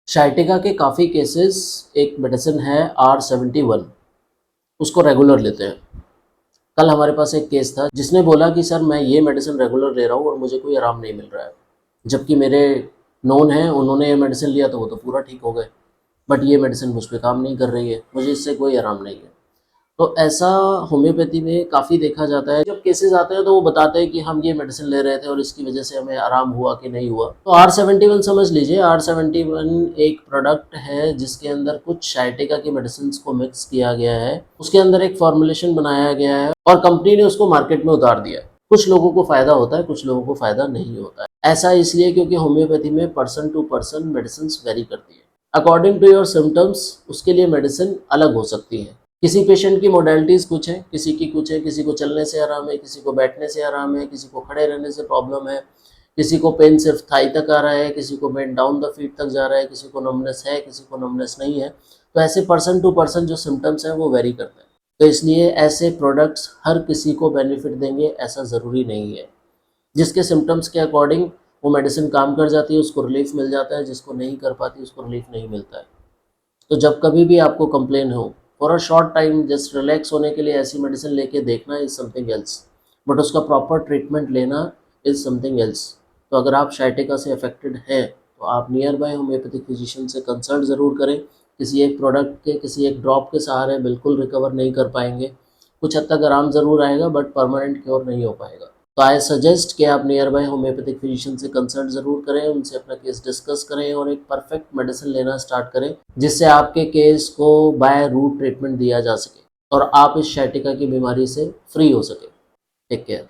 शाइटिका के काफ़ी केसेस एक मेडिसिन है R71, उसको रेगुलर लेते हैं। कल हमारे पास एक केस था जिसने बोला कि सर मैं ये मेडिसिन रेगुलर ले रहा हूँ और मुझे कोई आराम नहीं मिल रहा है, जबकि मेरे नोन हैं उन्होंने ये मेडिसिन लिया तो वो तो पूरा ठीक हो गए, बट ये मेडिसिन मुझ पे काम नहीं कर रही है, मुझे इससे कोई आराम नहीं है। तो ऐसा होम्योपैथी में काफ़ी देखा जाता है। जब केसेस आते हैं तो वो बताते हैं कि हम ये मेडिसिन ले रहे थे और इसकी वजह से हमें आराम हुआ कि नहीं हुआ। तो R71 समझ लीजिए, R71 एक प्रोडक्ट है जिसके अंदर कुछ शाइटिका की मेडिसिन को मिक्स किया गया है, उसके अंदर एक फॉर्मुलेशन बनाया गया है और कंपनी ने उसको मार्केट में उतार दिया। कुछ लोगों को फ़ायदा होता है, कुछ लोगों को फ़ायदा नहीं होता है। ऐसा इसलिए क्योंकि होम्योपैथी में person to person medicine vary करती है। अकॉर्डिंग टू योर सिम्टम्स उसके लिए मेडिसिन अलग हो सकती है। किसी पेशेंट की मोडेलिटीज़ कुछ है, किसी की कुछ है, किसी को चलने से आराम है, किसी को बैठने से आराम है, किसी को खड़े रहने से प्रॉब्लम है, किसी को पेन सिर्फ थाई तक आ रहा है, किसी को पेन डाउन द फीट तक जा रहा है, किसी को नमनेस है, किसी को नमनेस नहीं है। तो ऐसे पर्सन टू पर्सन जो सिम्टम्स हैं वो वेरी करते हैं। तो इसलिए ऐसे प्रोडक्ट्स हर किसी को बेनिफिट देंगे ऐसा ज़रूरी नहीं है। जिसके सिम्टम्स के अकॉर्डिंग वो मेडिसिन काम कर जाती है उसको रिलीफ मिल जाता है, जिसको नहीं कर पाती उसको रिलीफ नहीं मिलता है। तो जब कभी भी आपको कंप्लेन हो, for a short time just relax होने के लिए ऐसी मेडिसिन लेके देखना इज़ समथिंग एल्स, बट उसका प्रॉपर ट्रीटमेंट लेना इज़ समथिंग एल्स। तो अगर आप शाइटिका से अफेक्टेड हैं तो आप नियर बाय होम्योपैथिक फिजिशियन से कंसल्ट ज़रूर करें। किसी एक प्रोडक्ट के, किसी एक ड्रॉप के सहारे बिल्कुल रिकवर नहीं कर पाएंगे। कुछ हद तक आराम ज़रूर आएगा बट परमानेंट क्योर नहीं हो पाएगा। तो आई सजेस्ट कि आप नियर बाय होम्योपैथिक फिजिशियन से कंसल्ट ज़रूर करें, उनसे अपना केस डिस्कस करें और एक परफेक्ट मेडिसिन लेना स्टार्ट करें जिससे आपके केस को बाय रूट ट्रीटमेंट दिया जा सके और आप इस शाइटिका की बीमारी से फ्री हो सके। Take care.